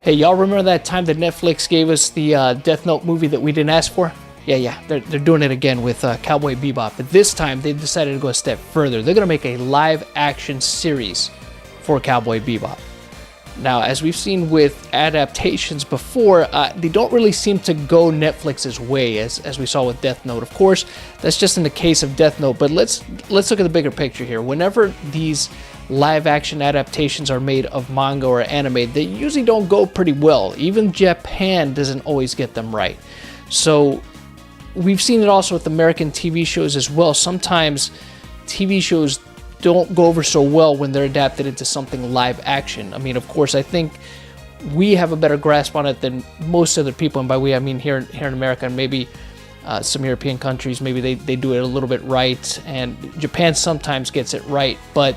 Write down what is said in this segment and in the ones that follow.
Hey, y'all remember that time that Netflix gave us the Death Note movie that we didn't ask for? Yeah, they're doing it again with Cowboy Bebop. But this time, they decided to go a step further. They're going to make a live-action series for Cowboy Bebop. Now, as we've seen with adaptations before, they don't really seem to go Netflix's way, as we saw with Death Note. Of course, that's just in the case of Death Note, but let's look at the bigger picture here. Whenever these live-action adaptations are made of manga or anime, they usually don't go pretty well. Even Japan doesn't always get them right. So we've seen it also with American TV shows as well. Sometimes TV shows don't go over so well when they're adapted into something live action. I mean, of course, I think we have a better grasp on it than most other people, and by we I mean here in America, and maybe some European countries, maybe they do it a little bit right, and Japan sometimes gets it right. But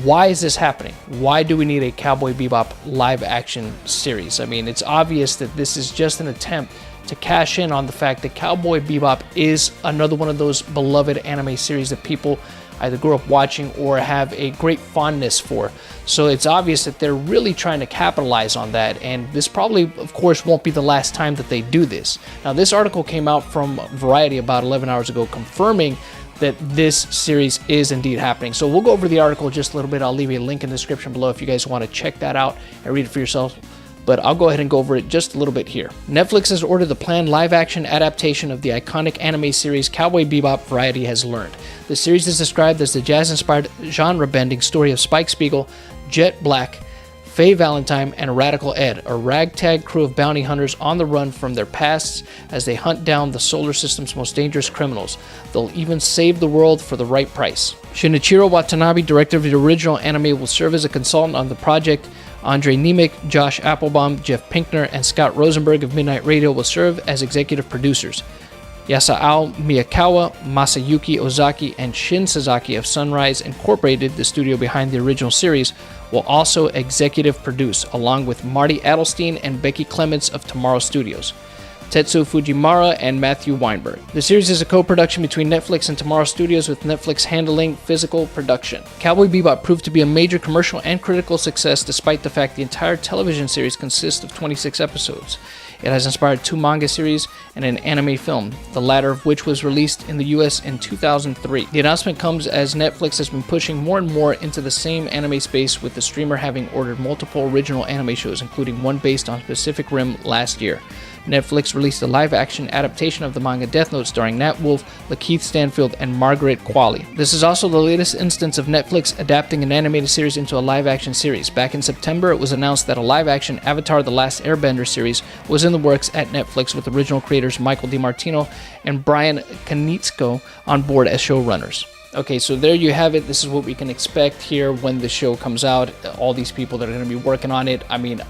why is this happening? Why do we need a Cowboy Bebop live action series? I mean, it's obvious that this is just an attempt to cash in on the fact that Cowboy Bebop is another one of those beloved anime series that people either grew up watching or have a great fondness for. So it's obvious that they're really trying to capitalize on that, and this probably, of course, won't be the last time that they do this. Now, this article came out from Variety about 11 hours ago confirming that this series is indeed happening. So we'll go over the article just a little bit. I'll leave you a link in the description below if you guys want to check that out and read it for yourself. But I'll go ahead and go over it just a little bit here. Netflix has ordered the planned live-action adaptation of the iconic anime series Cowboy Bebop, Variety has learned. The series is described as the jazz-inspired, genre-bending story of Spike Spiegel, Jet Black, Faye Valentine, and Radical Ed, a ragtag crew of bounty hunters on the run from their pasts as they hunt down the solar system's most dangerous criminals. They'll even save the world for the right price. Shinichiro Watanabe, director of the original anime, will serve as a consultant on the project. Andre Nemec, Josh Applebaum, Jeff Pinkner, and Scott Rosenberg of Midnight Radio will serve as executive producers. Yasao Miyakawa, Masayuki Ozaki, and Shin Sasaki of Sunrise Incorporated, the studio behind the original series, will also executive produce, along with Marty Adelstein and Becky Clements of Tomorrow Studios, Tetsuo Fujimura, and Matthew Weinberg. The series is a co-production between Netflix and Tomorrow Studios, with Netflix handling physical production. Cowboy Bebop proved to be a major commercial and critical success despite the fact the entire television series consists of 26 episodes. It has inspired 2 manga series and an anime film, the latter of which was released in the US in 2003. The announcement comes as Netflix has been pushing more and more into the same anime space, with the streamer having ordered multiple original anime shows, including one based on Pacific Rim last year. Netflix released a live-action adaptation of the manga Death Note starring Nat Wolff, Lakeith Stanfield, and Margaret Qualley. This is also the latest instance of Netflix adapting an animated series into a live-action series. Back in September, it was announced that a live-action Avatar: The Last Airbender series was in the works at Netflix, with original creators Michael DiMartino and Brian Konietzko on board as showrunners. Okay, so there you have it. This is what we can expect here when the show comes out. All these people that are going to be working on it, I mean,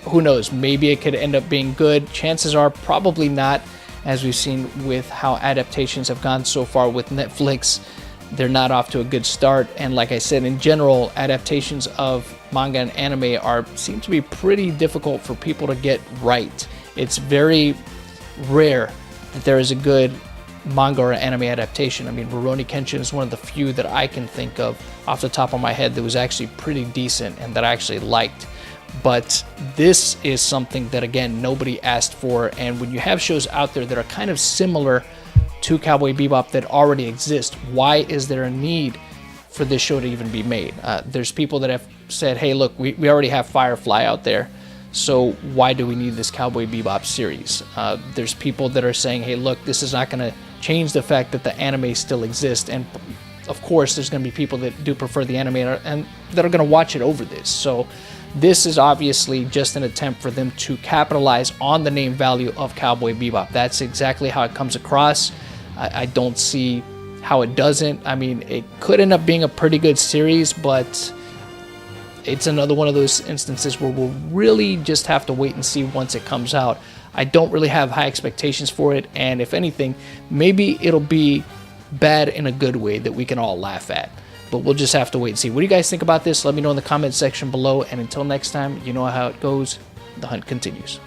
who knows? Maybe it could end up being good. Chances are probably not, as we've seen with how adaptations have gone so far with Netflix. They're not off to a good start. And like I said, in general, adaptations of manga and anime seem to be pretty difficult for people to get right. It's very rare that there is a good manga or anime adaptation. I mean, Rurouni Kenshin is one of the few that I can think of off the top of my head that was actually pretty decent and that I actually liked. But this is something that, again, nobody asked for, and when you have shows out there that are kind of similar to Cowboy Bebop that already exist, why is there a need for this show to even be made? There's people that have said, hey, look, we already have Firefly out there, so why do we need this Cowboy Bebop series? There's people that are saying, hey, look, this is not going to change the fact that the anime still exists, and of course there's going to be people that do prefer the anime and that are going to watch it over this. So this is obviously just an attempt for them to capitalize on the name value of Cowboy Bebop. That's exactly how it comes across. I don't see how it doesn't. I mean, it could end up being a pretty good series, but it's another one of those instances where we'll really just have to wait and see once it comes out. I don't really have high expectations for it, and if anything, maybe it'll be bad in a good way that we can all laugh at. But we'll just have to wait and see. What do you guys think about this? Let me know in the comment section below. And until next time, you know how it goes. The hunt continues.